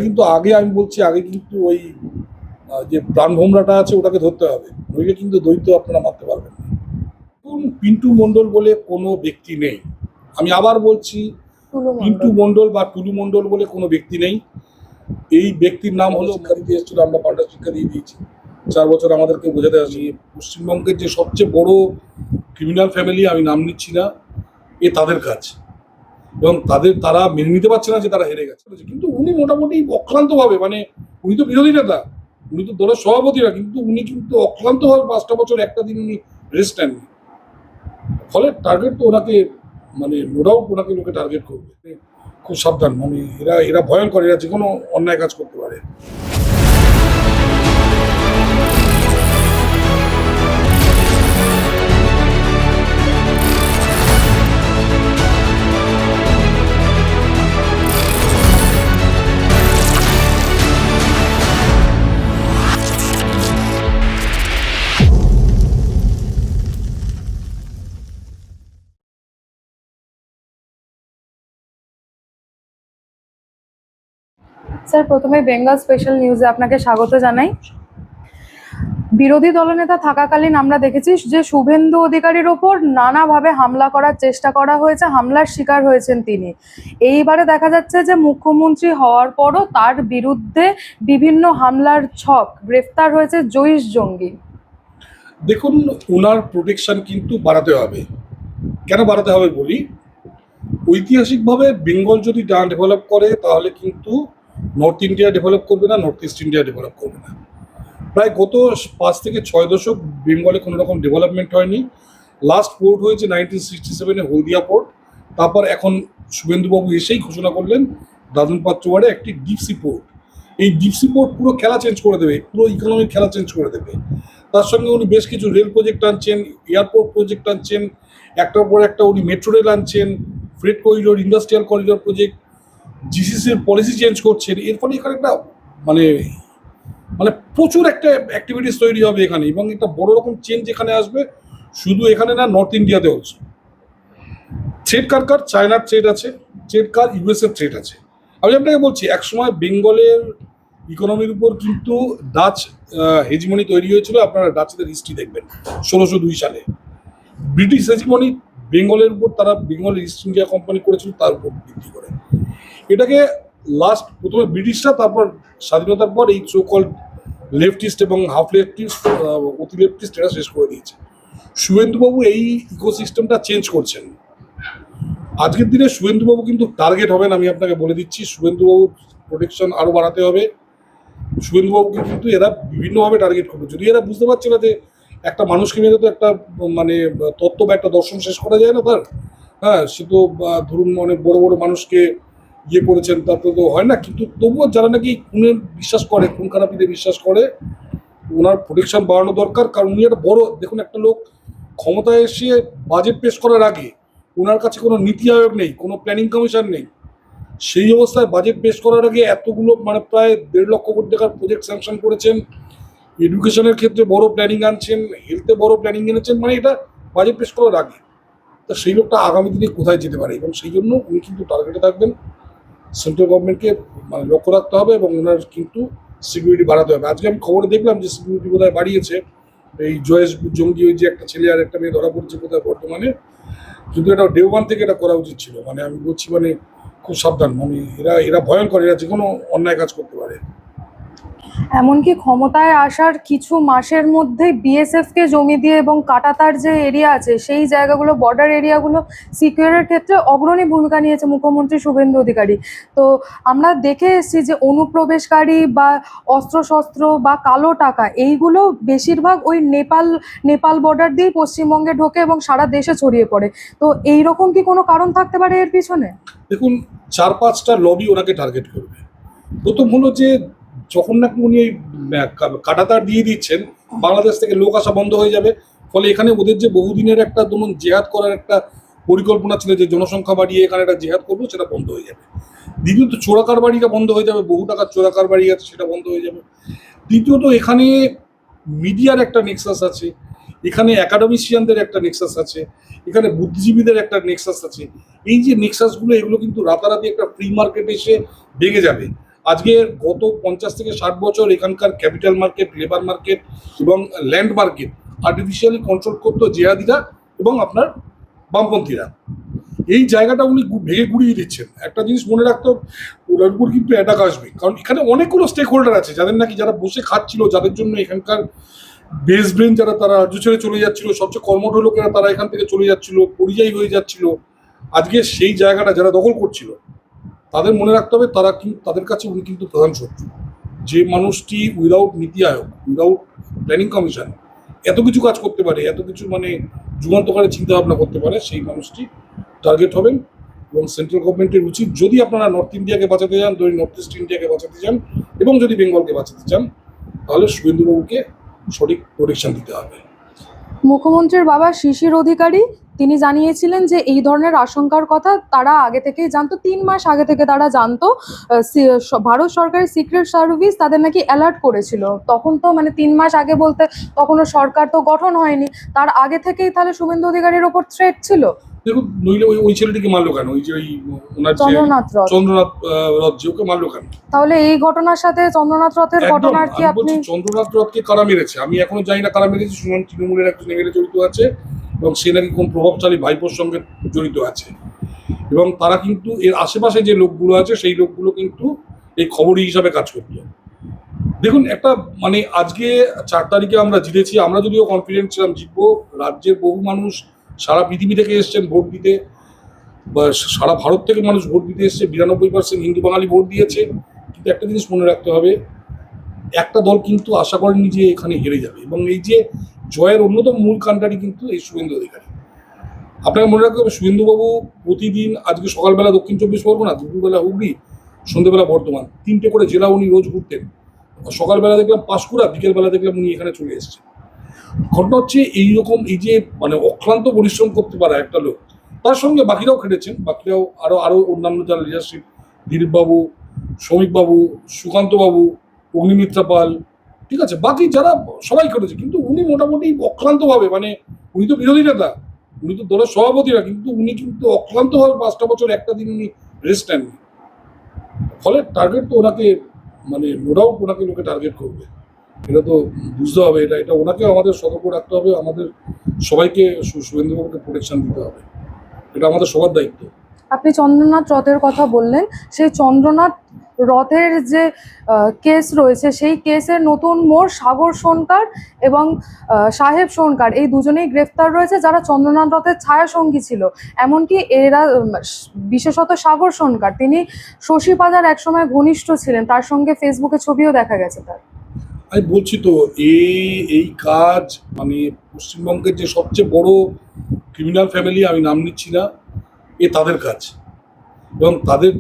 কিন্তু আগে আমি বলছি, আগে কিন্তু ওই যে প্রাণভোমরাটা আছে ওটাকে ধরতে হবে, নইলে কিন্তু দৈত্য আপনারা মারতে পারবেন না। পিন্টু মণ্ডল বলে কোনো ব্যক্তি নেই। আমি আবার বলছি, পিন্টু মণ্ডল বা টুলু মণ্ডল বলে কোনো ব্যক্তি নেই। এই ব্যক্তির নাম হলো শিক্ষা দিতে এসেছিল, আমরা পাল্টা শিক্ষা দিয়ে দিয়েছি। 4 বছর আমাদেরকে বোঝাতে আসি পশ্চিমবঙ্গের যে সবচেয়ে বড় ক্রিমিনাল ফ্যামিলি, আমি নাম নিচ্ছি না, এ তাদের কাজ, এবং তারা মেনে নিতে পারছে না যে তারা হেরে গেছে। কিন্তু উনি মোটামুটি অক্লান্তভাবে, মানে উনি তো বিরোধী নেতা, উনি তো দলের সভাপতি না, কিন্তু উনি কিন্তু অক্লান্তভাবে 5টা বছর একটা দিন উনি রেস্ট নেননি। ফলে টার্গেট তো ওনাকে, মানে নো ডাউট ওনাকে লোকে টার্গেট করবে। খুব সাবধান, মানে এরা ভয়ঙ্কর, এরা যে কোনো অন্যায় কাজ করতে পারে। স্যার, প্রথমে বেঙ্গল স্পেশাল নিউজে আপনাকে স্বাগত জানাই। বিরোধী দলনেতা থাকাকালীন আমরা দেখেছি যে শুভেন্দু অধিকারীর ওপর নানাভাবে হামলা করার চেষ্টা করা হয়েছে, হামলার শিকার হয়েছেন তিনি। এইবারে দেখা যাচ্ছে যে মুখ্যমন্ত্রী হওয়ার পরও তার বিরুদ্ধে বিভিন্ন হামলার ছক, গ্রেফতার হয়েছে ২২ জঙ্গি। দেখুন, ওনার প্রোটেকশন কিন্তু বাড়াতে হবে। কেন বাড়াতে হবে বলি, ঐতিহাসিকভাবে বেঙ্গল যদি ডেভেলপ করে তাহলে কিন্তু নর্থ ইন্ডিয়া ডেভেলপ করবে না, নর্থ ইস্ট ইন্ডিয়া ডেভেলপ করবে না। প্রায় গত 5 থেকে 6 দশক বেঙ্গলে কোনো রকম ডেভেলপমেন্ট হয়নি। লাস্ট পোর্ট হয়েছে 1967-এ হলদিয়া পোর্ট। তারপর এখন শুভেন্দুবাবু এসেই ঘোষণা করলেন দাদন পাত্রওয়াড়ে একটি ডিপসি পোর্ট। এই ডিপসি পোর্ট পুরো খেলা চেঞ্জ করে দেবে, পুরো ইকোনমিক খেলা চেঞ্জ করে দেবে। তার সঙ্গে উনি বেশ কিছু রেল প্রজেক্ট আনছেন, এয়ারপোর্ট প্রজেক্ট আনছেন, একটার পর একটা উনি মেট্রো রেল আনছেন, freight corridor, industrial corridor project, জিসিসির পলিসি চেঞ্জ করছেন। এর ফলে এখানে একটা মানে মানে প্রচুর একটা অ্যাক্টিভিটিস তৈরি হবে এখানে, এবং একটা বড় রকম চেঞ্জ এখানে আসবে। শুধু এখানে না, নর্থ ইন্ডিয়াতে হচ্ছে। ট্রেড কার চায়নার ট্রেড আছে, ট্রেড কার ইউএসএর ট্রেড আছে। আমি আপনাকে বলছি, একসময় বেঙ্গলের ইকোনমির উপর কিন্তু ডাচ হেজিমনি তৈরি হয়েছিল। আপনারা ডাচদের হিস্ট্রি দেখবেন 1602 সালে ব্রিটিশ হেজিমনি বেঙ্গলের উপর, তারা বেঙ্গলের ইস্ট ইন্ডিয়া কোম্পানি করেছিল তার উপর ভিত্তি করে। এটাকে প্রথমে ব্রিটিশরা, তারপর স্বাধীনতার পর এই সোকল লেফটিস্ট এবং হাফ লেফটিস্ট, অতি লেফটিস্ট, এরা শেষ করে দিয়েছে। শুভেন্দুবাবু এই ইকোসিস্টেমটা চেঞ্জ করছেন। আজকের দিনে শুভেন্দুবাবু কিন্তু টার্গেট হবেন, আমি আপনাকে বলে দিচ্ছি। শুভেন্দুবাবুর প্রোটেকশন আরও বাড়াতে হবে। শুভেন্দুবাবুকে কিন্তু এরা বিভিন্নভাবে টার্গেট করবে। যদি এরা বুঝতে পারছে না যে একটা মানুষকে মেরে তো একটা মানে তত্ত্ব বা একটা দর্শন শেষ করা যায় না তার। হ্যাঁ, সে তো ধরুন অনেক বড় বড় মানুষকে ইয়ে করেছেন, তারপরে তো হয় না। কিন্তু তবুও যারা নাকি খুনের বিশ্বাস করে, খুন খারাপিতে বিশ্বাস করে, ওনার প্রোটেকশন বাড়ানো দরকার। কারণ উনি একটা বড়, দেখুন, একটা লোক ক্ষমতায় এসে বাজেট পেশ করার আগে ওনার কাছে কোনো নীতি আয়োগ নেই, কোনো প্ল্যানিং কমিশন নেই। সেই অবস্থায় বাজেট পেশ করার আগে এতগুলো, মানে প্রায় 1.5 লক্ষ কোটি টাকার প্রজেক্ট স্যাংশন করেছেন। এডুকেশনের ক্ষেত্রে বড় প্ল্যানিং আনছেন, হেলথে বড় প্ল্যানিং এনেছেন, মানে এটা বাজেট পেশ করার আগে। তা সেই লোকটা আগামী দিনে কোথায় যেতে পারে, এবং সেই জন্য উনি কিন্তু টার্গেটে থাকবেন। সেন্ট্রাল গভর্নমেন্টকে মানে লক্ষ্য রাখতে হবে, এবং ওনার কিন্তু সিকিউরিটি বাড়াতে হবে। আজকে আমি খবরে দেখলাম যে সিকিউরিটি বোধহয় বাড়িয়েছে। এই জয়েশ জঙ্গি, ওই যে একটা ছেলে আর একটা মেয়ে ধরা পড়ছে কোথায় বর্তমানে, কিন্তু এটা ডে ওয়ান থেকে এটা করা উচিত ছিল। মানে আমি বলছি, মানে খুব সাবধান, মানে এরা ভয়ঙ্কর, এরা যে কোনো অন্যায় কাজ করতে পারে। এমনকি ক্ষমতায় আসার কিছু মাসের মধ্যেই বিএসএফকে জমি দিয়ে এবং কাঁটাতার যে এরিয়া আছে সেই জায়গাগুলো, বর্ডার এরিয়াগুলো সিকিউরের ক্ষেত্রে অগ্রণী ভূমিকা নিয়েছে মুখ্যমন্ত্রী শুভেন্দু অধিকারী। তো আমরা দেখে এসেছি যে অনুপ্রবেশকারী বা অস্ত্রশস্ত্র বা কালো টাকা এইগুলো বেশিরভাগ ওই নেপাল বর্ডার দিয়েই পশ্চিমবঙ্গে ঢোকে এবং সারা দেশে ছড়িয়ে পড়ে। তো এইরকম কি কোনো কারণ থাকতে পারে এর পিছনে? দেখুন, 4-5টা লবি ওনাকে টার্গেট করবে। প্রথম হলো যে যখন নাকি উনি এই কাঁটাতার দিয়ে দিচ্ছেন, বাংলাদেশ থেকে লোক আসা বন্ধ হয়ে যাবে। ফলে এখানে ওদের যে বহুদিনের একটা ধরুন জেহাদ করার একটা পরিকল্পনা ছিল, যে জনসংখ্যা বাড়িয়ে এখানে একটা জেহাদ করবো, সেটা বন্ধ হয়ে যাবে। দ্বিতীয়ত চোরাকার বাড়িটা বন্ধ হয়ে যাবে, বহু টাকার চোরাকার বাড়ি আছে, সেটা বন্ধ হয়ে যাবে। তৃতীয়ত এখানে মিডিয়ার একটা নেক্সাস আছে, এখানে একাডেমিশিয়ানদের একটা নেক্সাস আছে, এখানে বুদ্ধিজীবীদের একটা নেক্সাস আছে। এই যে নেক্সাসগুলো, এগুলো কিন্তু রাতারাতি একটা ফ্রি মার্কেট এসে ভেঙে যাবে। আজকে গত 50 থেকে 60 বছর এখানকার ক্যাপিটাল মার্কেট, লেবার মার্কেট এবং ল্যান্ড মার্কেট আর্টিফিশিয়ালি কন্ট্রোল করতো জেহাদিরা এবং আপনার বামপন্থীরা। এই জায়গাটা উনি ভেঙে গুড়িয়ে দিচ্ছেন। একটা জিনিস মনে রাখতো, ওনার উপর কিন্তু অ্যাটাক আসবে, কারণ এখানে অনেকগুলো স্টেক হোল্ডার আছে যাদের নাকি যারা বসে খাচ্ছিল, যাদের জন্য এখানকার বেস ব্রেন যারা, তারা রাজ্য ছেড়ে চলে যাচ্ছিল, সবচেয়ে কর্মঠ লোকেরা তারা এখান থেকে চলে যাচ্ছিল, পরিযায়ী হয়ে যাচ্ছিল। আজকে সেই জায়গাটা যারা দখল করছিল তাদের মনে রাখতে হবে তারা কিন্তু, তাদের কাছে উনি কিন্তু প্রধান শত্রু। যে মানুষটি উইদাউট নীতি আয়োগ, উইদাউট প্ল্যানিং কমিশন এত কিছু কাজ করতে পারে, এত কিছু মানে যুগান্তকারে চিন্তা ভাবনা করতে পারে, সেই মানুষটি টার্গেট হবেন। এবং সেন্ট্রাল গভর্নমেন্টের উচিত, যদি আপনারা নর্থ ইন্ডিয়াকে বাঁচাতে চান, যদি নর্থ ইস্ট ইন্ডিয়াকে বাঁচাতে চান এবং যদি বেঙ্গলকে বাঁচাতে চান, তাহলে শুভেন্দুবাবুকে সঠিক প্রোটেকশন দিতে হবে। মুখ্যমন্ত্রীর বাবা শিশির অধিকারী তিনি জানিয়েছিলেন যে এই ধরনের আশঙ্কার কথা তারা আগে থেকেই জানতো, 3 মাস আগে থেকে তারা জানতো। ভারত সরকারের সিক্রেট সার্ভিস তাদের নাকি অ্যালার্ট করেছিল। তখন তো মানে 3 মাস আগে বলতে তখনও সরকার তো গঠন হয়নি, তার আগে থেকেই তাহলে শুভেন্দু অধিকারীর ওপর থ্রেট ছিল। দেখুন, নইলে ওই ছেলেটিকে মারলো কেন? ওই যে ওই ওনার যে চন্দ্রনাথ রথ, চন্দ্রনাথ রথ, যে ওকে মারলো কেন? তাহলে এই ঘটনার সাথে চন্দ্রনাথ রথের একদম, ঘটনার কি আমি আপনি? বলছি চন্দ্রনাথ রথকে কারা মেরেছে আমি এখনো জানি না কারা মেরেছে। শুনলাম তৃণমূলের একজন এমএলএ জড়িত আছে এবং সে নাকি কোন প্রভাবশালী ভাইপোর সঙ্গে জড়িত আছে, এবং তারা কিন্তু এর আশেপাশে যে লোকগুলো আছে সেই লোকগুলো কিন্তু এই খবরই হিসাবে কাজ করতো। দেখুন, একটা মানে আজকে 4 তারিখে আমরা জিতেছি, আমরা যদিও কনফিডেন্ট ছিলাম জিতবো। রাজ্যের বহু মানুষ সারা পৃথিবী থেকে এসছেন ভোট দিতে, বা সারা ভারত থেকে মানুষ ভোট দিতে এসছে, 92% হিন্দু বাঙালি ভোট দিয়েছে। কিন্তু একটা জিনিস মনে রাখতে হবে, একটা দল কিন্তু আশা করেনি যে এখানে হেরে যাবে, এবং এই যে জয়ের অন্যতম মূল কাণ্ডারি কিন্তু এই শুভেন্দু অধিকারী। আপনাকে মনে রাখতে হবে, শুভেন্দুবাবু প্রতিদিন, আজকে সকালবেলা দক্ষিণ 24 পরগনা, দুপুরবেলা হুগলি, সন্ধ্যেবেলা বর্ধমান, 3টে করে জেলা উনি রোজ ঘুরতেন। সকালবেলা দেখলাম পাঁশকুড়া, বিকেলবেলা দেখলাম উনি এখানে চলে এসেছেন। ঘটনা হচ্ছে এইরকম, এই যে মানে অক্লান্ত পরিশ্রম করতে পারা একটা লোক, তার সঙ্গে বাকিরাও খেটেছেন, বাকিরাও আরো অন্যান্য যারা লিডারশিপ, দিলীপবাবু, শ্রমিকবাবু, সুকান্তবাবু, অগ্নিমিত্রা পাল, ঠিক আছে, বাকি যারা সবাই করেছে, কিন্তু উনি মোটামুটি অক্লান্তভাবে, মানে উনি তো বিরোধী নেতা, উনি তো দলের সভাপতি না, কিন্তু উনি কিন্তু অক্লান্তভাবে 5টা বছর একটা দিন উনি রেস্ট নেননি। ফলে টার্গেট তো ওনাকে, মানে নো ডাউট ওনাকে লোকে টার্গেট করবে, এটা তো বুঝতে হবে। এটা ওনাকে আমাদের সতর্ক রাখতে হবে, আমাদের সবাইকে শুভেন্দুবাবুকে প্রোটেকশন দিতে হবে, এটা আমাদের সবার দায়িত্ব। আপনি চন্দ্রনাথ রথের কথা বললেন, সেই চন্দ্রনাথ রথের যে কেস রয়েছে সেই কেসের নতুন মোড় সাগর সোনকার এবং সাহেব সোনকার, এই দুজনেই গ্রেফতার রয়েছে যারা চন্দ্রনাথ রথের ছায়া সঙ্গী ছিল। এমনকি এরা বিশেষত সাগর সোনকার, তিনি শশী পাজার একসময় ঘনিষ্ঠ ছিলেন, তার সঙ্গে ফেসবুকে ছবিও দেখা গেছে তার। আমি বলছি তো, এই কাজ মানে পশ্চিমবঙ্গের যে সবচেয়ে বড় ক্রিমিনাল ফ্যামিলি, আমি নাম নিচ্ছি না, তাদের কাজ, এবং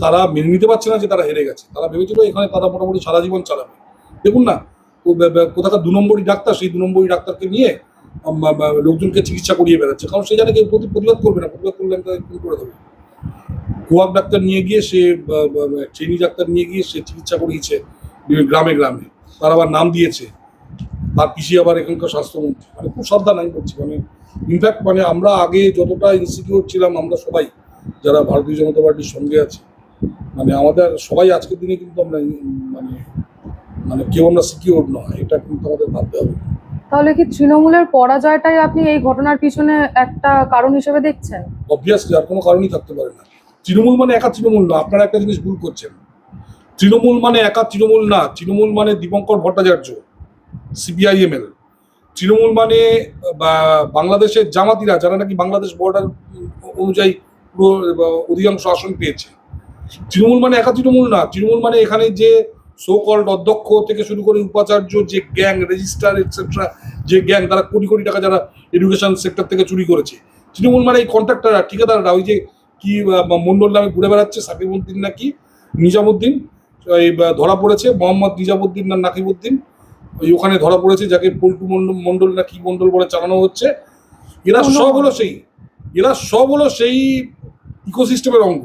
তারা মেনে নিতে পারছে না যে তারা হেরে গেছে। তারা ভেবেছিল এখানে তারা মোটামুটি সারা জীবন চালাবে। দেখুন না, কোথাকার 2 নম্বরই ডাক্তার, সেই 2 নম্বরই ডাক্তারকে নিয়ে লোকজনকে চিকিৎসা করিয়ে বেড়াচ্ছে, কারণ সে জানে কেউ প্রতিবাদ করবে না, প্রতিবাদ করলে তাদের খুন করে দেবে। গোয়াক ডাক্তার নিয়ে গিয়ে সে, ট্রেনি ডাক্তার নিয়ে গিয়ে সে চিকিৎসা করিয়েছে গ্রামে গ্রামে, তার আবার নাম দিয়েছে, তার পিসি আবার এখানকার স্বাস্থ্যমন্ত্রী। মানে খুব সাবধান আমি করছি, মানে ইনফ্যাক্ট মানে আমরা আগে যতটা ইনসিকিউর ছিলাম, আমরা সবাই যারা ভারতীয় জনতা পার্টির সঙ্গে আছে, মানে আমাদের সবাই আজকের দিনে কিন্তু আমরা মানে মানে কেউ আমরা সিকিউর নয়, এটা কিন্তু আমাদের ভাবতে হবে। তাহলে কি তৃণমূলের পরাজয়টাই আপনি এই ঘটনার পিছনে একটা কারণ হিসেবে দেখছেন? অবভিয়াসলি, আর কোনো কারণই থাকতে পারে না। তৃণমূল মানে একা তৃণমূল না, আপনারা একটা জিনিস ভুল করছেন। তৃণমূল মানে একা তৃণমূল না, তৃণমূল মানে দীপঙ্কর ভট্টাচার্য, CPIML। তৃণমূল মানে বাংলাদেশের জামাতিরা, যারা নাকি বাংলাদেশ বর্ডার অনুযায়ী পুরো অধিকাংশ আসন পেয়েছে। তৃণমূল মানে একা তৃণমূল না, তৃণমূল মানে এখানে যে সো কল্ড অধ্যক্ষ থেকে শুরু করে উপাচার্য, যে গ্যাং, রেজিস্ট্রার এটসেট্রা, যে গ্যাং, তারা কোটি কোটি টাকা যারা এডুকেশন সেক্টর থেকে চুরি করেছে। তৃণমূল মানে এই কন্ট্রাক্টররা, ঠিকাদাররা, ওই যে কি মন্ডল নামে ঘুরে বেড়াচ্ছে, সাকিবউদ্দিন নাকি নিজামুদ্দিন, এই ধরা পড়েছে, মোহাম্মদ নিজামুদ্দিন না নাকিবউদ্দিন, ওই ওখানে ধরা পড়েছে, যাকে পল্টু মন্ডল না কি মন্ডল বলে চালানো হচ্ছে। এরা সব হলো সেই ইকোসিস্টেমের অঙ্গ।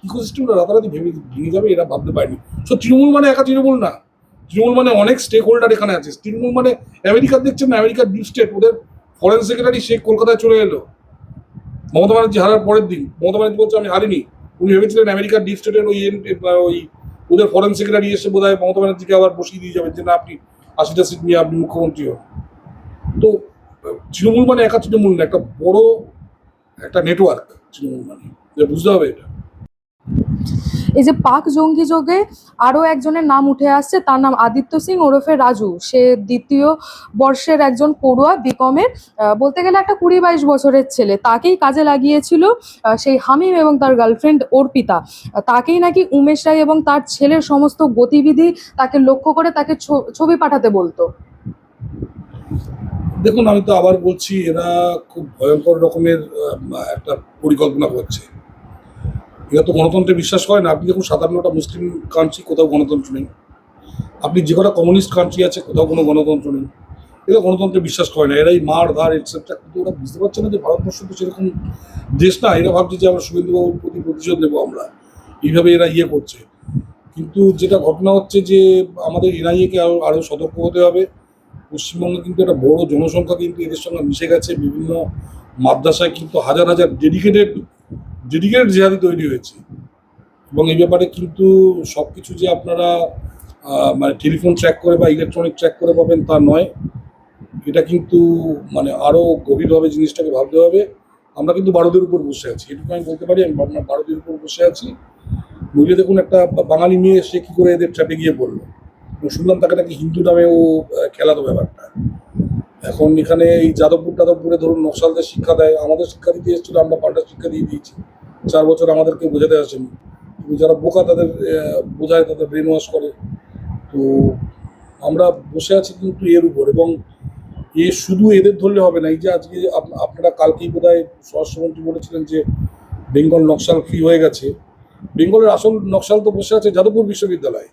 ইকোসিস্টেমটা রাতারাতি ভেঙে যাবে, এরা ভাবতে পারেনি। সো তৃণমূল মানে একা তৃণমূল না, তৃণমূল মানে অনেক স্টেক হোল্ডার এখানে আছে। তৃণমূল মানে আমেরিকার, দেখছেন না, আমেরিকার ডিপ স্টেট, ওদের ফরেন সেক্রেটারি সে কলকাতায় চলে এলো মমতা ব্যানার্জি হারার পরের দিন। মমতা ব্যানার্জি বলছে আমি হারিনি, উনি ভেবেছিলেন আমেরিকার ডিপ স্টেটের ওই ওদের ফরেন সেক্রেটারি এসে বোধ হয় মমতা ব্যানার্জিকে আবার বসিয়ে দিয়ে যাবেন যে না আপনি 80টা সিট নিয়ে আপনি মুখ্যমন্ত্রী হন। তো তৃণমূল মানে একা তৃণমূল না, একটা বড় একটা নেটওয়ার্ক তৃণমূল মানে, বুঝতে হবে এটা। এই যে পাক জঙ্গি যোগে আরো একজনের নাম উঠে আসছে, তার নাম আদিত্য সিং ওরফে রাজু। সে দ্বিতীয় বর্ষের একজন পড়ুয়া বিকমের, বলতে গেলে একটা 20-22 বছরের ছেলে। তাকেই কাজে লাগিয়েছিল সেই হামিম এবং তার গার্লফ্রেন্ড অর্পিতা। তাকেই নাকি উমেশ রায় এবং তার ছেলের সমস্ত গতিবিধি তাকে লক্ষ্য করে তাকে ছবি পাঠাতে বলতো। দেখুন, আমি তো আবার বলছি, এরা খুব ভয়ঙ্কর রকমের একটা পরিকল্পনা করছে। এরা তো গণতন্ত্রে বিশ্বাস করে না। আপনি দেখুন, 57টা মুসলিম কান্ট্রি, কোথাও গণতন্ত্র নেই। আপনি যে কটা কমিউনিস্ট কান্ট্রি আছে, কোথাও কোনো গণতন্ত্র নেই। এরা গণতন্ত্রে বিশ্বাস করে না। এরাই মার ধার এটসেট্রা, কিন্তু ওরা বুঝতে পারছে না যে ভারতবর্ষ তো সেরকম দেশ না। এরা ভাবছে যে আমরা শুভেন্দুবাবুর প্রতি প্রতিশোধ নেবো আমরা, এইভাবে এরা ইয়ে করছে। কিন্তু যেটা ঘটনা হচ্ছে যে আমাদের এনআইএকে আরও সতর্ক হতে হবে। পশ্চিমবঙ্গে কিন্তু একটা বড় জনসংখ্যা কিন্তু এদের সঙ্গে মিশে গেছে। বিভিন্ন মাদ্রাসায় কিন্তু হাজার হাজার ডেডিকেটেড জিহাদি তৈরি হয়েছে। এবং এই ব্যাপারে কিন্তু সব কিছু যে আপনারা মানে টেলিফোন ট্র্যাক করে বা ইলেকট্রনিক ট্র্যাক করে পাবেন তা নয়। এটা কিন্তু মানে আরও গভীরভাবে জিনিসটাকে ভাবতে হবে। আমরা কিন্তু বারুদের উপর বসে আছি, এটুকু আমি বলতে পারি। আমি বারুদের উপর বসে আছি। নইলে দেখুন, একটা বাঙালি মেয়ে সে কী করে এদের ট্র্যাপে গিয়ে পড়লো। শুনলাম তাকে নাকি হিন্দু নামেও খেলাতো ব্যাপারটা। এখন এখানে এই যাদবপুরে ধরুন নকশালদের শিক্ষা দেয়, আমাদের শিক্ষা দিতে এসেছিল, আমরা পাল্টা শিক্ষা দিয়ে দিয়েছি। 4 বছর আমাদেরকে বোঝাতে আসেনি। কিন্তু যারা বোকা তাদের বোঝায়, তাদের ব্রেন ওয়াশ করে। তো আমরা বসে আছি কিন্তু এর উপর। এবং শুধু এদের ধরলে হবে না। এই যে আজকে আপনারা কালকেই বোধ হয় স্বরাষ্ট্রমন্ত্রী বলেছিলেন যে বেঙ্গল নকশাল ফ্রি হয়ে গেছে। বেঙ্গলের আসল নকশাল তো বসে আছে যাদবপুর বিশ্ববিদ্যালয়ে,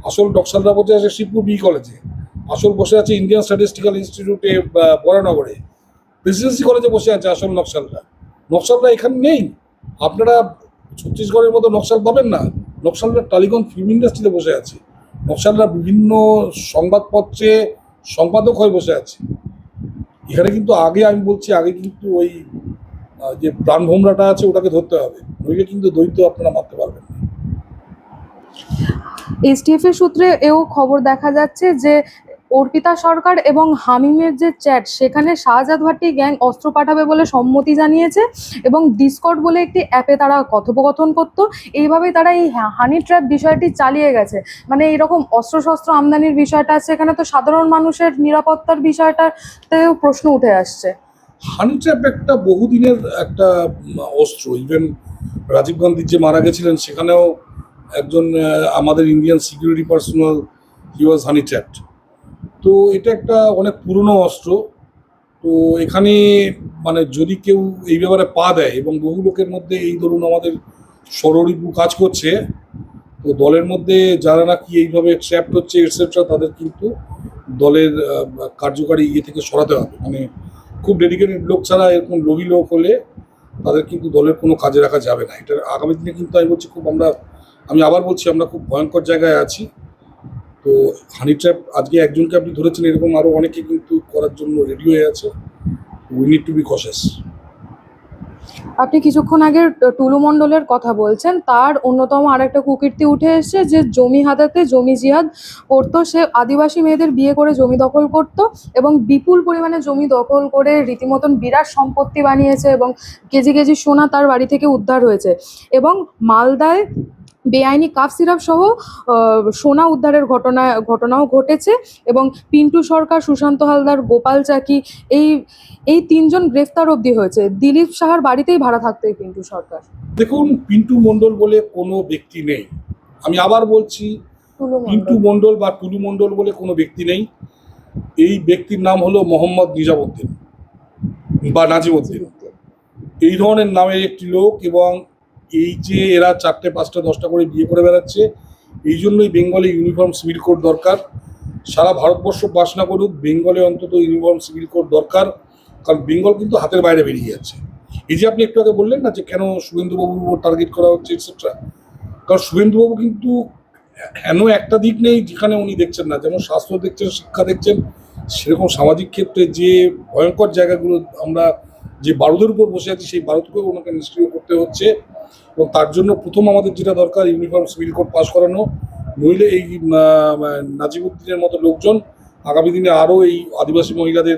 আসল নকশালরা বসে আছে শিবপুর বি কলেজে, আসল বসে আছে ইন্ডিয়ান স্ট্যাটিস্টিক্যাল ইনস্টিটিউটে বরানগরে, প্রেসিডেন্সি কলেজে বসে আছে আসল নকশালরা এখানে নেই। আপনারা ছত্তিশগড়ের মতো নকশাল পাবেন না। নকশালরা টালিগঞ্জ ফিল্ম ইন্ডাস্ট্রিতে বসে আছে। নকশালরা বিভিন্ন সংবাদপত্রে সম্পাদক হয়ে বসে আছে। এখানে কিন্তু আমি বলছি আগে কিন্তু ওই যে প্রাণভোমরাটা আছে ওটাকে ধরতে হবে, নইলে কিন্তু দৈত্য আপনারা মারতে পারবেন না। এসটিএফ এর সূত্রে এও খবর দেখা যাচ্ছে যে অর্পিতা সরকার এবং হামিমের যে চ্যাট, সেখানে শাহজাদ ভাট্টি গ্যাং অস্ত্র পাঠাবে বলে সম্মতি জানিয়েছে এবং ডিসকর্ড বলে একটি অ্যাপে তারা কথোপকথন করত। এইভাবেই তারা এই হানি ট্র্যাপ বিষয়টি চালিয়ে গেছে। মানে এইরকম অস্ত্রশস্ত্র আমদানির বিষয়টা আছে, এখানে তো সাধারণ মানুষের নিরাপত্তার বিষয়টাতেও প্রশ্ন উঠে আসছে। হানি ট্র্যাপ একটা বহুদিনের একটা অস্ত্র। ইভেন রাজীব গান্ধী যে মারা গেছিলেন সেখানেও একজন আমাদের ইন্ডিয়ান সিকিউরিটি পার্সোনাল, হি ওয়াজ হানি ট্র্যাপড। তো এটা একটা অনেক পুরনো অস্ত্র। তো এখানে মানে যদি কেউ এই ব্যাপারে পা দেয়, এবং বহু লোকের মধ্যে এই ধরুন আমাদের ষড়রিপু কাজ করছে, তো দলের মধ্যে যারা নাকি এইভাবে ট্র্যাপড হচ্ছে এটসেট্রা, তাদের কিন্তু দলের কার্যকারী ইয়ে থেকে সরাতে হবে। মানে খুব ডেডিকেটেড লোক ছাড়া এরকম লোভী লোক হলে তাদের কিন্তু দলের কোনো কাজে রাখা যাবে না। এটা আগামী দিনে কিন্তু আমি বলছি আমি আবার বলছি, আমরা খুব ভয়ঙ্কর জায়গায় আছি। তো হানি ট্র্যাপ আজকে একজনকে আপনি ধরেছেন, এরকম আরও অনেকে কিন্তু করার জন্য রেডি হয়ে আছে। We need to be conscious. আপনি কিছুক্ষণ আগে টুলু মণ্ডলের কথা বলছেন, তার অন্যতম আরেকটা কুকীর্তি উঠে এসেছে যে জমি হাতাতে জমি জিহাদ করতো। সে আদিবাসী মেয়েদের বিয়ে করে জমি দখল করত এবং বিপুল পরিমাণে জমি দখল করে রীতিমতন বিরাট সম্পত্তি বানিয়েছে এবং কেজি কেজি সোনা তার বাড়ি থেকে উদ্ধার হয়েছে। এবং মালদায় বেআইনি কাফ সিরাপ সহ সোনা উদ্ধারের ঘটনাও ঘটেছে। এবং পিন্টু সরকার, সুশান্ত হালদার, গোপাল চাকি, এই এই 3 জন গ্রেফতার অবধি হয়েছে। দিলীপ সাহার বাড়িতেই ভাড়া থাকতো এই পিন্টু সরকার। দেখুন, পিন্টু মণ্ডল বলে কোনো ব্যক্তি নেই। আমি আবার বলছি, পিন্টু মণ্ডল বা টুলু মণ্ডল বলে কোনো ব্যক্তি নেই। এই ব্যক্তির নাম হলো মোহাম্মদ নিজামুদ্দিন বা নাজিমুদ্দিন। এই ধরনের নামের একটি লোক। এবং এই যে এরা 4টে 5টা 10টা করে বিয়ে করে বেড়াচ্ছে, এই জন্যই বেঙ্গলে ইউনিফর্ম সিভিল কোড দরকার। সারা ভারতবর্ষ পাস না করুক, বেঙ্গলে অন্তত ইউনিফর্ম সিভিল কোড দরকার। কারণ বেঙ্গল কিন্তু হাতের বাইরে বেরিয়ে যাচ্ছে। এই যে আপনি একটু আগে বললেন না যে কেন শুভেন্দুবাবুর উপর টার্গেট করা হচ্ছে এটসেট্রা, কারণ শুভেন্দুবাবু কিন্তু এমন একটা দিক নেই যেখানে উনি দেখছেন না। যেমন স্বাস্থ্য দেখছেন, শিক্ষা দেখছেন, সেরকম সামাজিক ক্ষেত্রে যে ভয়ঙ্কর জায়গাগুলো আমরা যে বারুদের উপর বসে আছি, সেই বারুদকেও ওনাকে নিষ্ক্রিয় করতে হচ্ছে। এবং তার জন্য প্রথম আমাদের যেটা দরকার ইউনিফর্ম সিভিল কোড পাস করানো, নইলে এই নাজিমুদ্দিনের মতো লোকজন আগামী দিনে আরও এই আদিবাসী মহিলাদের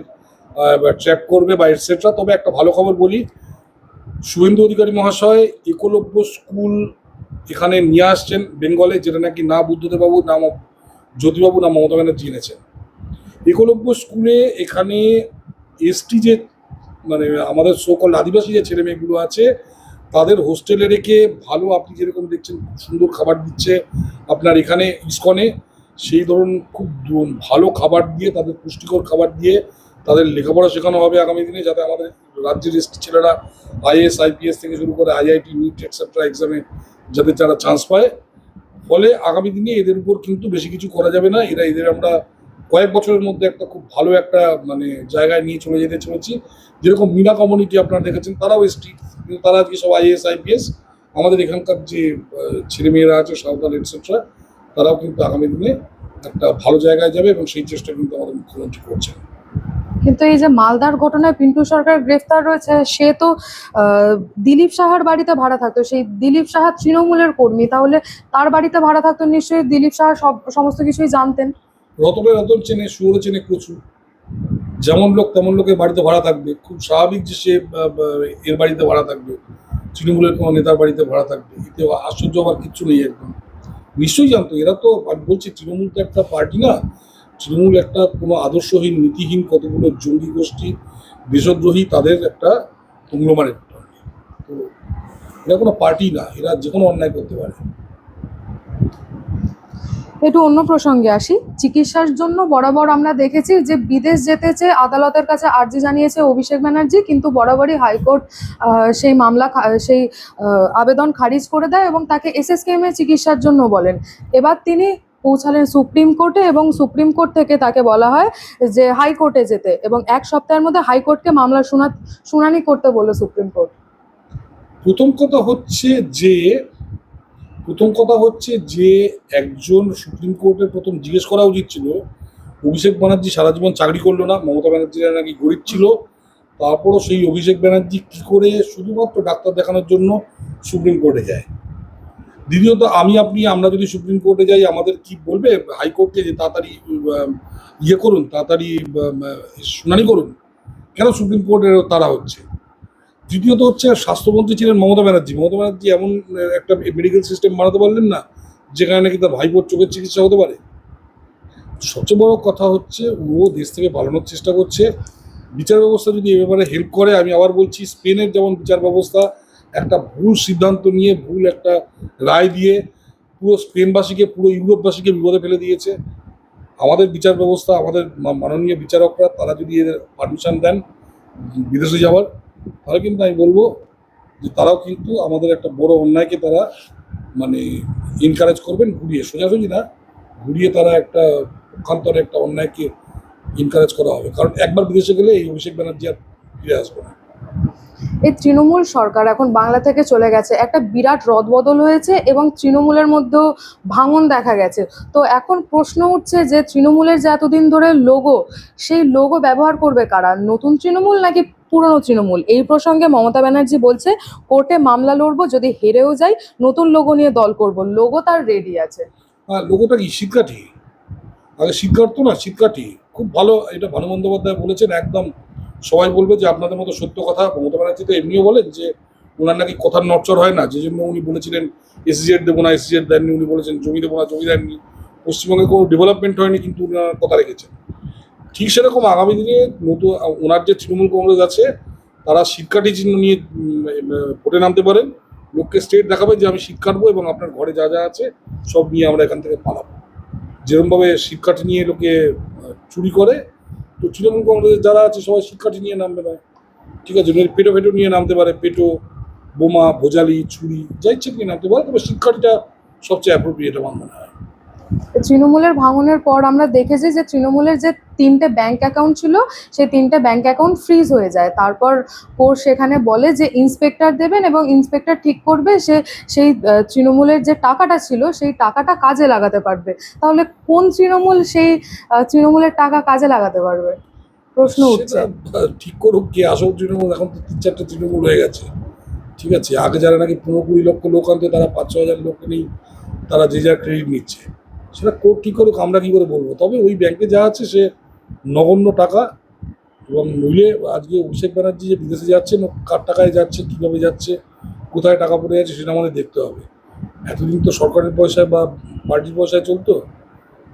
ট্র্যাপ করবে বা এটসেট্রা। তবে একটা ভালো খবর বলি, শুভেন্দু অধিকারী মহাশয় একলব্য স্কুল এখানে নিয়ে আসছেন বেঙ্গলে, যেটা নাকি না বুদ্ধদেববাবু, না জ্যোতিবাবু, না মমতা ব্যানার্জি এনেছেন। একলব্য স্কুলে এখানে এসটি যে মানে আমাদের সকল আদিবাসী যে ছেলে মেয়েগুলো আছে তাদের হোস্টেলে রেখে ভালো, আপনি যেরকম দেখছেন খুব সুন্দর খাবার দিচ্ছে আপনার এখানে ইসকনে, সেই ধরুন খুব ভালো খাবার দিয়ে, তাদের পুষ্টিকর খাবার দিয়ে তাদের লেখাপড়া শেখানো হবে আগামী দিনে, যাতে আমাদের রাজ্যের এসটি ছেলেরা আইএস আইপিএস থেকে শুরু করে আইআইটি নিট এটসেট্রা এক্সামে যাতে তারা চান্স পায়। ফলে আগামী দিনে এদের উপর কিন্তু বেশি কিছু করা যাবে না, এদের আমরা কয়েক বছরের মধ্যে একটা খুব ভালো একটা মানে জায়গায় নিয়ে চলে যেতে চলেছি। যেরকম মিনা কমিউনিটি আপনারা দেখেছেন, তারাও এসটি, কিন্তু তারা আজকে সব আইএস আইপিএস। আমাদের এখানকার যে ছেলেমেয়েরা আছে সাঁওতাল এটসেট্রা, তারাও কিন্তু আগামী দিনে একটা ভালো জায়গায় যাবে এবং সেই চেষ্টা কিন্তু আমাদের মুখ্যমন্ত্রী করছেন। কিন্তু এই যে মালদার ঘটনায় পিন্টু সরকার গ্রেফতার রয়েছে, সে তো দিলীপ সাহার বাড়িতে ভাড়া থাকতো, সেই দিলীপ সাহা তৃণমূলের কর্মী, তাহলে তার বাড়িতে ভাড়া থাকতো, নিশ্চয়ই দিলীপ সাহা সমস্ত কিছুই জানতেন। রতনে রতন চেনে, শুয়োরে চেনে প্রচুর, যেমন লোক তেমন লোকের বাড়িতে ভাড়া থাকবে, খুব স্বাভাবিক যে সে এর বাড়িতে ভাড়া থাকবে, তৃণমূলের কোনো নেতার বাড়িতে ভাড়া থাকবে, এতে আশ্চর্য হওয়ার কিচ্ছু নেই। একদম নিশ্চয়ই জানতো। এরা তো, আমি বলছি, তৃণমূল তো একটা পার্টি না, তৃণমূল একটা কোনো আদর্শহীন নীতিহীন কতগুলো জঙ্গি গোষ্ঠী, দেশদ্রোহী, তাদের একটা কংগ্লোমারেট। তো এরা কোনো পার্টি না, এরা যে কোনো অন্যায় করতে পারে। একটু অন্য প্রসঙ্গে আসি। চিকিৎসার জন্য বরাবর আমরা দেখেছি যে বিদেশ যেতে চেয়ে আদালতের কাছে আর্জি জানিয়েছে অভিষেক ব্যানার্জি, কিন্তু বরাবরই হাইকোর্ট সেই মামলা সেই আবেদন খারিজ করে দেয় এবং তাকে এসএসকেএমে চিকিৎসার জন্য বলেন। এবার তিনি পৌঁছালেন সুপ্রিম কোর্টে এবং সুপ্রিম কোর্ট থেকে তাকে বলা হয় যে হাইকোর্টে যেতে, এবং এক সপ্তাহের মধ্যে হাইকোর্টকে মামলা শুনানি করতে বলল সুপ্রিম কোর্ট। প্রথম কথা হচ্ছে যে একজন সুপ্রিম কোর্টের প্রথম জিজ্ঞেস করা উচিত ছিল, অভিষেক ব্যানার্জি সারা জীবন চাকরি করলো না, মমতা ব্যানার্জিরা নাকি গরিব ছিল, তারপরও সেই অভিষেক ব্যানার্জি কি করে শুধুমাত্র ডাক্তার দেখানোর জন্য সুপ্রিম কোর্টে যায়। দ্বিতীয়ত, আমরা যদি সুপ্রিম কোর্টে যাই, আমাদের কি বলবে হাইকোর্টকে যে তাড়াতাড়ি করুন, তাড়াতাড়ি শুনানি করুন? কেন সুপ্রিম কোর্টের তারা হচ্ছে? তৃতীয়ত হচ্ছে, স্বাস্থ্যমন্ত্রী ছিলেন মমতা ব্যানার্জি, এমন একটা মেডিকেল সিস্টেম বানাতে পারলেন না যেখানে নাকি তার ভাইপোর চোখের চিকিৎসা হতে পারে। সবচেয়ে বড় কথা হচ্ছে, ও দেশ থেকে পালানোর চেষ্টা করছে। বিচার ব্যবস্থা যদি এ ব্যাপারে হেল্প করে, আমি আবার বলছি, স্পেনের যেমন বিচার ব্যবস্থা একটা ভুল সিদ্ধান্ত নিয়ে, ভুল একটা রায় দিয়ে পুরো স্পেনবাসীকে, পুরো ইউরোপবাসীকে বিপদে ফেলে দিয়েছে। আমাদের বিচার ব্যবস্থা, আমাদের মাননীয় বিচারকরা, তারা যদি এদের পারমিশন দেন বিদেশে যাওয়ার, তাহলে কিন্তু আমি বলবো যে তারাও কিন্তু আমাদের একটা বড় অন্যায়কে তারা মানে এনকারেজ করবেন, সোজাসুজি না, ঘুরিয়ে তারা একটা পক্ষান্তরে একটা অন্যায়কে এনকারেজ করা হবে। কারণ একবার বিদেশে গেলে এই অভিষেক ব্যানার্জি আর ফিরে আসবে না। এই তৃণমূল সরকার এখন বাংলা থেকে চলে গেছে, একটা বিরাট রদবদল হয়েছে এবং তৃণমূলের মধ্যেও ভাঙন দেখা গেছে। তো এখন প্রশ্ন উঠছে যে তৃণমূলের যে এতদিন ধরে লোগো, সেই লোগো ব্যবহার করবে কারা? নতুন তৃণমূল নাকি পুরনো তৃণমূল? এই প্রসঙ্গে মমতা ব্যানার্জি বলছে, কোর্টে মামলা লড়বো, যদি হেরেও যাই নতুন লোগো নিয়ে দল করব। লোগো তার রেডি আছে। লোগোটা কি শীতকাঠি? আগে শীত কাটতো না, শীতকাঠি খুব ভালো। এটা ভানু বন্দ্যোপাধ্যায় বলেছেন, একদম সবাই বলবে যে আপনাদের মতো সত্য কথা। মমতা ব্যানার্জি তো এমনিও বলেন যে ওনার নাকি কথার নড়চড় হয় না, যে জন্য উনি বলেছিলেন এসিজেড দেবো না, এসিজেড দেননি। উনি বলেছেন জমি দেবো না, জমি দেননি। পশ্চিমবঙ্গে কোনো ডেভেলপমেন্ট হয়নি, কিন্তু ওনার কথা রেখেছেন। ঠিক সেরকম আগামী দিনে নতুন ওনার যে তৃণমূল কংগ্রেস আছে, তারা শীতকাঠি চিহ্ন নিয়ে ভোটে নামতে পারেন। লোককে স্টেট দেখাবে যে আমি শীত কাটবো এবং আপনার ঘরে যা যা আছে সব নিয়ে আমরা এখান থেকে পালাবো। যেরকমভাবে শিক্ষার্থী নিয়ে লোকে চুরি করে, তো তৃণমূল কংগ্রেসের যারা আছে সবাই শিক্ষার্থী নিয়ে নামবে না, ঠিক আছে? পেটো ফেটো নিয়ে নামতে পারে, পেটো, বোমা, ভোজালি, ছুরি, যা ইচ্ছে নিয়ে নামতে পারে, তবে শিক্ষার্থীটা সবচেয়ে অ্যাপ্রোপ্রিয়েট আমার মনে হয়। তৃণমূলের ভাঙনের পর আমরা দেখেছি যে তৃণমূলের যে 3টে ব্যাংক অ্যাকাউন্ট ছিল, সেই 3টে ব্যাংক অ্যাকাউন্ট ফ্রিজ হয়ে যায়। তারপর কোর্ট সেখানে বলে যে ইন্সপেক্টর দেবেন এবং ইন্সপেক্টর ঠিক করবে সেই তৃণমূলের যে টাকাটা ছিল সেই টাকাটা কাজে লাগাতে পারবে। তাহলে কোন তৃণমূল সেই তৃণমূলের টাকা কাজে লাগাতে পারবে? প্রশ্ন উঠছে। সেটা ঠিক করুক কে। আসল তৃণমূল এখন তো 3-4টে তৃণমূল হয়ে গেছে, ঠিক আছে, আগে যারা নাকি 15-20 লক্ষ লোক আনতে তারা 5-6 হাজার লোক নেই, তারা যে যার ক্রেডিট নিচ্ছে, সেটা কী করুক আমরা কী করে বলবো। তবে ওই ব্যাংকে যা আছে সে নগণ্য টাকা, এবং নইলে আজকে অভিষেক ব্যানার্জি যে বিদেশে যাচ্ছেন কার টাকায় যাচ্ছে, কীভাবে যাচ্ছে, কোথায় টাকা পড়ে যাচ্ছে সেটা আমাদের দেখতে হবে। এতদিন তো সরকারের পয়সায় বা পার্টির পয়সায় চলতো,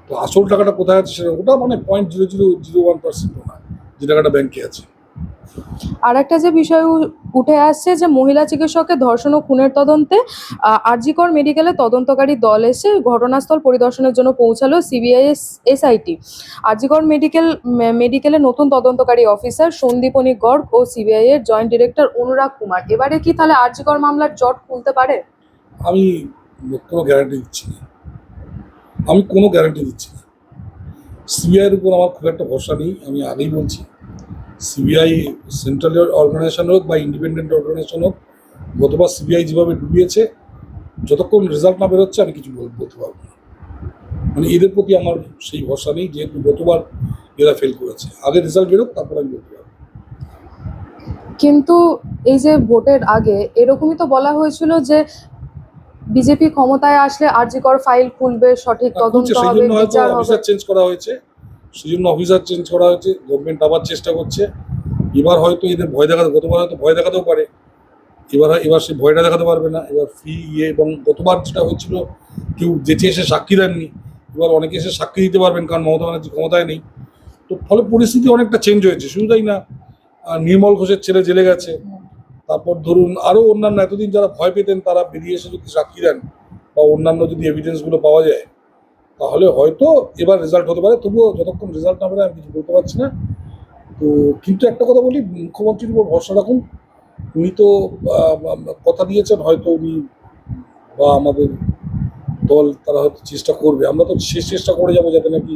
তো আসল টাকাটা কোথায় আছে সেটা ওটা মানে 0.0001% না যে টাকাটা ব্যাংকে আছে। আর একটা যে বিষয় উঠে আসছে যে মহিলা চিকিৎসকের ধর্ষণ ও খুনের তদন্তে আরজি কর মেডিকেলে তদন্তকারী দল এসে ঘটনাস্থল পরিদর্শনের জন্য পৌঁছালো সিবিআই এসআইটি। আরজি কর মেডিকেলে নতুন তদন্তকারী অফিসার সন্দীপনী গর্গ ও সিবিআই এর জয়েন্ট ডিরেক্টর অনুরাগ কুমার। এবারে কি তাহলে আরজি কর মামলার জট খুলতে পারে? আমি কোনো গ্যারান্টি দিচ্ছি না, আমি কোনো গ্যারান্টি দিচ্ছি না। সিবিআইয়ের উপর আমার খুব একটা ভরসা নেই, আমি আগেই বলছি। সিবিআই সেন্ট্রাল অর্গানাইজেশন হোক বা ইন্ডিপেন্ডেন্ট অর্গানাইজেশন হোক, গতবার সিবিআই যেভাবে ডুবিয়েছে, যতক্ষণ রেজাল্ট না বেরোচ্ছে আমি কিছু বলতে পারবো না। মানে এদের প্রতি আমার সেই ভরসা নেই, যেহেতু গতবার এরা ফেল করেছে। আগে রেজাল্ট বেরোক তারপর আমি বলতে পারবো। কিন্তু এই যে ভোটের আগে এরকমই তো বলা হয়েছিল যে বিজেপি ক্ষমতায় আসলে আরজি কর ফাইল খুলবে, সঠিক তদন্ত সেই হবে, জন্য হয়তো বিচার হবে। অফিসার চেঞ্জ করা হয়েছে, সেই জন্য অফিসার চেঞ্জ করা হয়েছে, গভর্নমেন্ট আবার চেষ্টা করছে। এবার হয়তো এদের ভয় দেখাতে, গতবার হয়তো ভয় দেখাতেও পারে, এবার সে ভয়টা দেখাতে পারবে না। এবার ফ্রি এবং গতবার যেটা হয়েছিল কেউ যেচে এসে সাক্ষী দেননি, এবার অনেকে এসে সাক্ষী দিতে পারবেন, কারণ মমতা ব্যানার্জি ক্ষমতায় নেই। তো ফলে পরিস্থিতি অনেকটা চেঞ্জ হয়েছে। শুধু তাই না, নির্মল ঘোষের ছেলে জেলে গেছে, তারপর ধরুন আরও অন্যান্য এতদিন যারা ভয় পেতেন তারা বেরিয়ে এসে যদি সাক্ষী দেন বা অন্যান্য যদি এভিডেন্সগুলো পাওয়া যায়, তাহলে হয়তো এবার রেজাল্ট হতে পারে। তবুও যতক্ষণ রেজাল্ট না পারে আমি কিছু বলতে পারছি না। তো কিন্তু একটা কথা বলি, মুখ্যমন্ত্রীর উপর ভরসা রাখুন। উনি তো কথা দিয়েছেন, হয়তো উনি বা আমাদের দল তারা হয়তো চেষ্টা করবে। আমরা তো শেষ চেষ্টা করে যাবো যাতে নাকি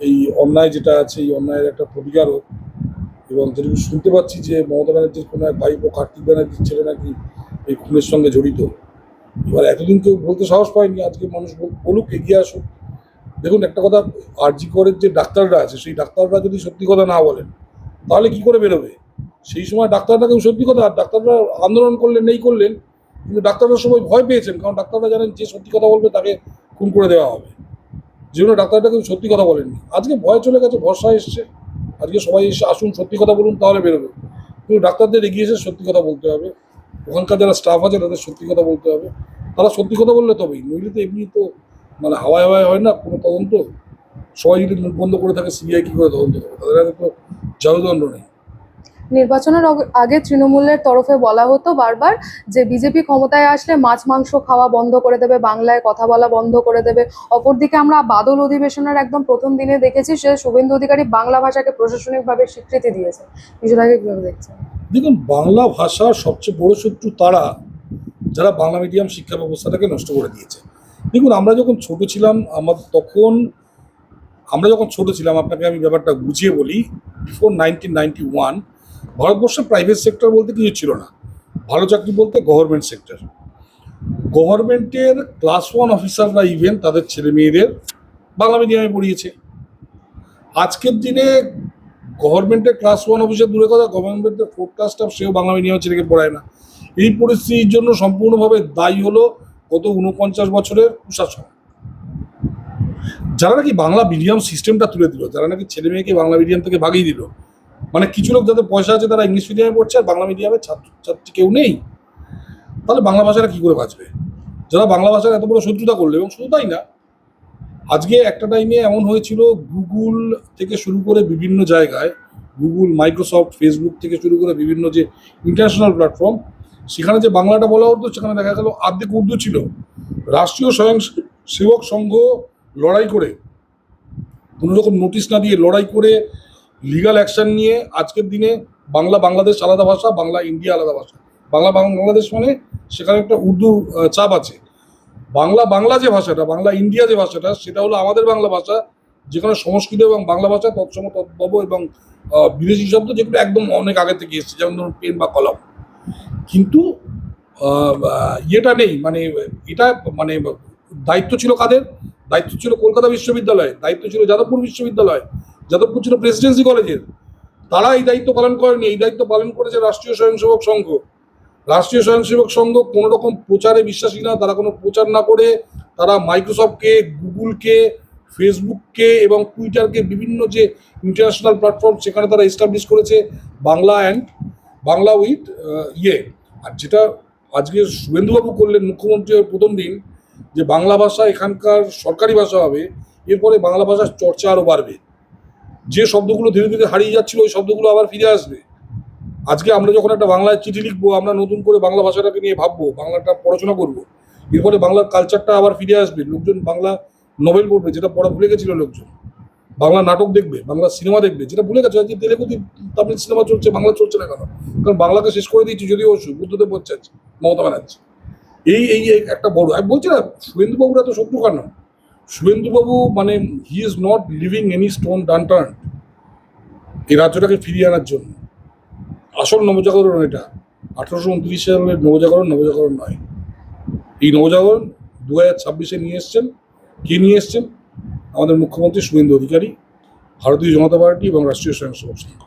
এই অন্যায় যেটা আছে এই অন্যায়ের একটা প্রতিকার হোক। এবং যেটুকু শুনতে পাচ্ছি যে মমতা ব্যানার্জির কোনো এক ভাইপো কার্তিক ব্যানার্জির ছেলে নাকি এই খুনের সঙ্গে জড়িত। এবার এতদিন কেউ বলতে সাহস পায়নি, আজকে মানুষ বলুক, এগিয়ে আসুক। দেখুন একটা কথা, আরজি করের যে ডাক্তাররা আছে সেই ডাক্তাররা যদি সত্যি কথা না বলেন তাহলে কি করে বেরোবে? সেই সময় ডাক্তাররা কেউ সত্যি কথা, ডাক্তাররা আন্দোলন করলেন নেই করলেন, কিন্তু ডাক্তাররা সবাই ভয় পেয়েছেন, কারণ ডাক্তাররা জানেন যে সত্যি কথা বলবে তাকে খুন করে দেওয়া হবে। যে জন্য ডাক্তাররা কেউ সত্যি কথা বলেননি। আজকে ভয় চলে গেছে, ভরসা এসছে। আজকে সবাই এসে আসুন সত্যি কথা বলুন তাহলে বেরোবে। কিন্তু ডাক্তারদের এগিয়ে এসে সত্যি কথা বলতে হবে, ওখানকার যারা স্টাফ আছে তাদের সত্যি কথা বলতে হবে। তারা সত্যি কথা বললে তবেই, নইলে তো এমনি তো মানে হাওয়ায় হাওয়ায় হয় না কোনো তদন্ত। সবাই যদি মুখ বন্ধ করে থাকে সিবিআই কী করে তদন্ত করবে? তাদের আগে তো জাদুদণ্ড নেই। নির্বাচনের আগে তৃণমূলের তরফে বলা হতো বারবার যে বিজেপি ক্ষমতায় আসলে মাছ মাংস খাওয়া বন্ধ করে দেবে, বাংলায় কথা বলা বন্ধ করে দেবে। অপরদিকে আমরা বাদল অধিবেশনের একদম প্রথম দিনে দেখেছি সে শুভেন্দু অধিকারী বাংলা ভাষাকে প্রশাসনিকভাবে স্বীকৃতি দিয়েছে। বিষয়টাকে কিভাবে দেখছেন? দেখুন, বাংলা ভাষার সবচেয়ে বড় শত্রু তারা যারা বাংলা মিডিয়াম শিক্ষা ব্যবস্থাটাকে নষ্ট করে দিয়েছে। দেখুন, আমরা যখন ছোট ছিলাম আপনাকে আমি ব্যাপারটা বুঝিয়ে বলি। বিফোর 1991 ভারতবর্ষে প্রাইভেট সেক্টর বলতে কিছু ছিল না। ভালো চাকরি বলতে গভর্নমেন্ট সেক্টর। গভর্নমেন্টের ক্লাস 1 অফিসাররা ইভেন তাদের ছেলে মেয়েদের বাংলা মিডিয়ামে পড়িয়েছে। আজকের দিনে গভর্নমেন্টের ক্লাস 1 অফিসার দূরে কথা, গভর্নমেন্টের 4th ক্লাস স্টাফ সেও বাংলা মিডিয়ামে ছেলেকে পড়ায় না। এই পরিস্থিতির জন্য সম্পূর্ণভাবে দায়ী হলো গত 49 বছরের কুশাসন। যারা নাকি বাংলা মিডিয়াম সিস্টেমটা তুলে দিল, যারা নাকি ছেলে মেয়েকে বাংলা মিডিয়াম থেকে ভাগিয়ে দিল, মানে কিছু লোক যাদের পয়সা আছে তারা ইংলিশ মিডিয়ামে পড়ছে আর বাংলা মিডিয়ামে ছাত্রছাত্রী কেউ নেই, তাহলে বাংলা ভাষাটা কী করে বাঁচবে? যারা বাংলা ভাষার এত বড় শত্রুতা করলো, এবং শুধু তাই না, আজকে একটা টাইমে এমন হয়েছিল গুগল থেকে শুরু করে বিভিন্ন জায়গায়, গুগল, মাইক্রোসফট, ফেসবুক থেকে শুরু করে বিভিন্ন যে ইন্টারন্যাশনাল প্ল্যাটফর্ম, সেখানে যে বাংলাটা বলা হতো সেখানে দেখা গেল অর্ধেক উর্দু ছিল। রাষ্ট্রীয় স্বয়ংসেবক সংঘ লড়াই করে, কোনো রকম নোটিশ না দিয়ে লড়াই করে লিগাল অ্যাকশন নিয়ে আজকের দিনে বাংলা বাংলাদেশ আলাদা ভাষা, বাংলা ইন্ডিয়া আলাদা ভাষা। বাংলা বাংলাদেশ মানে সেখানে একটা উর্দু চাপ আছে। বাংলা যে ভাষাটা, বাংলা ইন্ডিয়া যে ভাষাটা, সেটা হলো আমাদের বাংলা ভাষা, যেখানে সংস্কৃত এবং বাংলা ভাষা তৎসম তদ্ভব এবং বিদেশি শব্দ যেগুলো একদম অনেক আগে থেকে এসেছে, যেমন ধরুন পেন বা কলম। কিন্তু ইয়েটা নেই, মানে এটা মানে দায়িত্ব ছিল কাদের? দায়িত্ব ছিল কলকাতা বিশ্ববিদ্যালয়, দায়িত্ব ছিল যাদবপুর বিশ্ববিদ্যালয়, যাদবপুর ছিল প্রেসিডেন্সি কলেজের। তারা এই দায়িত্ব পালন করেনি, এই দায়িত্ব পালন করেছে রাষ্ট্রীয় স্বয়ংসেবক সংঘ। রাষ্ট্রীয় স্বয়ংসেবক সংঘ কোনো রকম প্রচারে বিশ্বাসী না, তারা কোনো প্রচার না করে তারা মাইক্রোসফটকে, গুগলকে, ফেসবুককে এবং টুইটারকে, বিভিন্ন যে ইন্টারন্যাশনাল প্ল্যাটফর্ম সেখানে তারা এস্টাবলিশ করেছে বাংলা উইথ আর যেটা আজকে শুভেন্দুবাবু করলেন মুখ্যমন্ত্রী হয়ে প্রথম দিন, যে বাংলা ভাষা এখানকার সরকারি ভাষা হবে, এরপরে বাংলা ভাষার চর্চা আরও বাড়বে। যে শব্দগুলো ধীরে ধীরে হারিয়ে যাচ্ছিল ওই শব্দগুলো আবার ফিরে আসবে। আজকে আমরা যখন একটা বাংলায় চিঠি লিখবো, আমরা নতুন করে বাংলা ভাষাটাকে নিয়ে ভাববো, বাংলাটা পড়াশোনা করবো, এরপরে বাংলার কালচারটা আবার ফিরে আসবে। লোকজন বাংলা নোবেল পড়বে, যেটা পড়া ভুলে গেছিল লোকজন। বাংলা নাটক দেখবে, বাংলা সিনেমা দেখবে, যেটা ভুলে গেছে। আজকে তেলেগু তামিল সিনেমা চলছে, বাংলা চলছে না কেন? কারণ বাংলাকে শেষ করে দিয়েছি, যদিও বুদ্ধদেব বলছে মমতা ব্যানার্জি। এই এই এই একটা বড়, আমি বলছি না শুভেন্দুবাবুরা তো শত্রু কেন? শুভেন্দুবাবু মানে he is not living any stone unturned এই রাজ্যটাকে ফিরিয়ে আনার জন্য। আসল নবজাগরণ এটা 1829 সালের নবজাগরণ নয়। এই নবজাগরণ 2026-এ নিয়ে এসছেন। কে নিয়ে এসছেন? আমাদের মুখ্যমন্ত্রী শুভেন্দু অধিকারী, ভারতীয় জনতা পার্টি এবং রাষ্ট্রীয় স্বয়ংসেবক সংঘ।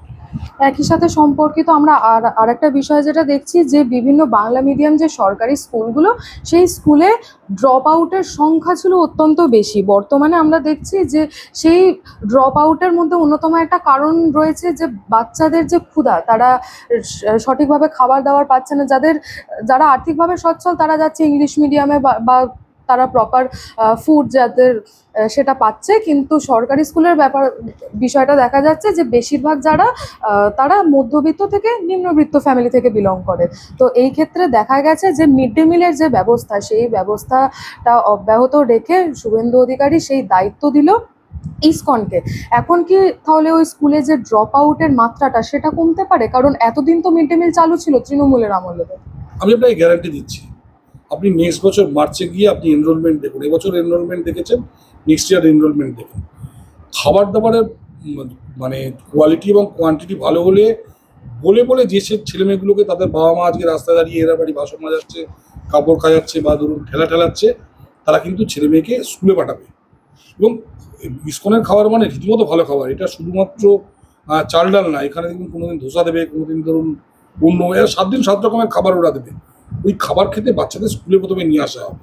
একই সাথে সম্পর্কিত আমরা আর একটা বিষয় যেটা দেখছি, যে বিভিন্ন বাংলা মিডিয়াম যে সরকারি স্কুলগুলো, সেই স্কুলে ড্রপ আউটের সংখ্যা ছিল অত্যন্ত বেশি। বর্তমানে আমরা দেখছি যে সেই ড্রপ আউটের মধ্যে অন্যতম একটা কারণ রয়েছে যে বাচ্চাদের যে ক্ষুধা, তারা সঠিকভাবে খাবার দাবার পাচ্ছে না। যারা আর্থিকভাবে সচ্ছল তারা যাচ্ছে ইংলিশ মিডিয়ামে বা তারা প্রপার ফুড যাদের সেটা পাচ্ছে, কিন্তু সরকারি স্কুলের বিষয়টা দেখা যাচ্ছে যে বেশিরভাগ তারা মধ্যবিত্ত থেকে নিম্নবিত্ত ফ্যামিলি থেকে বিলং করে। তো এই ক্ষেত্রে দেখা গেছে যে মিড ডে মিলের যে ব্যবস্থা, সেই ব্যবস্থাটা অব্যাহত রেখে শুভেন্দু অধিকারী সেই দায়িত্ব দিল ইসকনকে। এখন কি তাহলে ওই স্কুলে যে ড্রপ আউটের মাত্রাটা সেটা কমতে পারে? কারণ এতদিন তো মিড ডে মিল চালু ছিল তৃণমূলের আমলে। আমি আপনাকে গ্যারান্টি দিচ্ছি, আপনি নেক্সট বছর মার্চে গিয়ে আপনি এনরোলমেন্ট দেখুন। এবছর এনরোলমেন্ট দেখেছেন, নেক্সট ইয়ার এনরোলমেন্ট দেখুন। খাবার দাবারের মানে কোয়ালিটি এবং কোয়ান্টিটি ভালো হলে বলে যে সে ছেলেমেয়েগুলোকে তাদের বাবা মা আজকে রাস্তায় দাঁড়িয়ে এরা বাড়ি বাসন মাজাচ্ছে, কাপড় কাচাচ্ছে বা ধরুন ঠেলাচ্ছে, তারা কিন্তু ছেলে মেয়েকে স্কুলে পাঠাবে। এবং ইসকনের খাবার মানে রীতিমতো ভালো খাবার। এটা শুধুমাত্র চাল ডাল না, এখানে দেখুন কোনোদিন ধোসা দেবে, কোনোদিন ধরুন অন্য 7 দিন 7 রকমের খাবার ওরা দেবে। ওই খাবার খেতে বাচ্চাদের স্কুলে প্রথমে নিয়ে আসা হবে।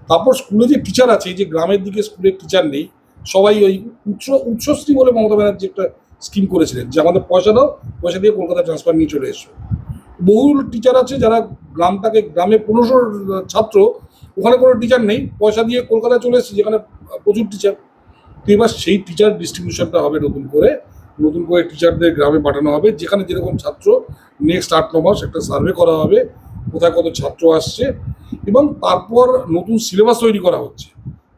তারপর স্কুলে যে টিচার আছে, এই যে গ্রামের দিকে স্কুলে টিচার নেই, সবাই ওই উচ্চশ্রী বলে মমতা ব্যানার্জি একটা স্কিম করেছিলেন, যে আমাদের পয়সা দাও, পয়সা দিয়ে কলকাতা ট্রান্সফার নিয়ে চলে এসো। বহু টিচার আছে যারা গ্রামে 1500 ছাত্র, ওখানে কোনো টিচার নেই, পয়সা দিয়ে কলকাতায় চলে এসেছে যেখানে প্রচুর টিচার। তো এবার সেই টিচার ডিস্ট্রিবিউশনটা হবে নতুন করে টিচারদের গ্রামে পাঠানো হবে, যেখানে যেরকম ছাত্র। নেক্সট 8-9 মাস একটা সার্ভে করা হবে কোথায় কত ছাত্র আসছে, এবং তারপর নতুন সিলেবাস তৈরি করা হচ্ছে।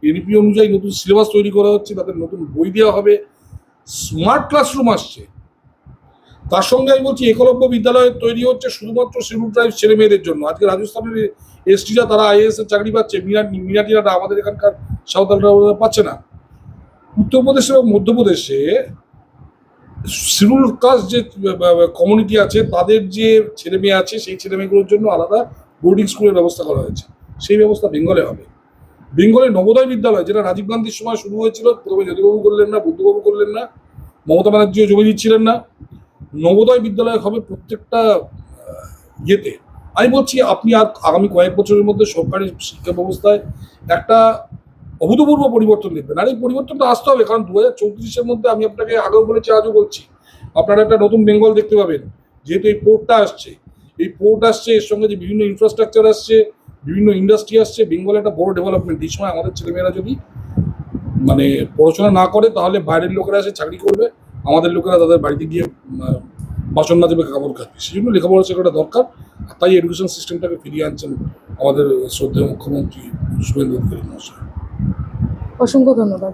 এনইপি অনুযায়ী নতুন সিলেবাস তৈরি করা হচ্ছে, তাদের নতুন বই দেওয়া হবে, স্মার্ট ক্লাসরুম আসছে। তার সঙ্গে আমি বলছি একলব্য বিদ্যালয় তৈরি হচ্ছে শুধুমাত্র শিডিউল ট্রাইব ছেলে মেয়েদের জন্য। আজকে রাজস্থানের এসটিরা তারা আইএএস এর চাকরি পাচ্ছে, মিনাটিরা আমাদের এখানকার সাঁওতালরা পাচ্ছে না। উত্তরপ্রদেশে এবং মধ্যপ্রদেশে শিডিউল কাস্ট যে কমিউনিটি আছে, তাদের যে ছেলে মেয়ে আছে, সেই ছেলে মেয়েগুলোর জন্য আলাদা বোর্ডিং স্কুলের ব্যবস্থা করা হয়েছে। সেই ব্যবস্থা বেঙ্গলে হবে। বেঙ্গলে নবোদয় বিদ্যালয়, যেটা রাজীব গান্ধীর সময় শুরু হয়েছিল, প্রথমে জ্যোতিবাবু করলেন না, বুদ্ধবাবু করলেন না, মমতা ব্যানার্জিও জমি দিচ্ছিলেন না। নবোদয় বিদ্যালয় হবে প্রত্যেকটা ইয়েতে। আমি বলছি আপনি আর আগামী কয়েক বছরের মধ্যে সরকারি শিক্ষা ব্যবস্থায় একটা অভূতপূর্ব পরিবর্তন দেখবেন। আর এই পরিবর্তনটা আসতে হবে, কারণ 2034-এর মধ্যে, আমি আপনাকে আগেও বলেছি আজও বলছি, আপনারা একটা নতুন বেঙ্গল দেখতে পাবেন। যেহেতু এই পোর্ট আসছে, এর সঙ্গে যে বিভিন্ন ইনফ্রাস্ট্রাকচার আসছে, বিভিন্ন ইন্ডাস্ট্রি আসছে, বেঙ্গলে একটা বড় ডেভেলপমেন্ট। এই সময় আমাদের ছেলেমেয়েরা যদি মানে পড়াশোনা না করে, তাহলে বাইরের লোকেরা এসে চাকরি করবে, আমাদের লোকেরা তাদের বাড়িতে গিয়ে বাসন না দেবে, কাপড় কাচবে। সেই জন্য লেখাপড়া শেখাটা দরকার। তাই এডুকেশন সিস্টেমটাকে ফিরিয়ে আনছেন আমাদের শ্রদ্ধেয় মুখ্যমন্ত্রী শুভেন্দু অধিকারী মহাশয়। অসংখ্য ধন্যবাদ।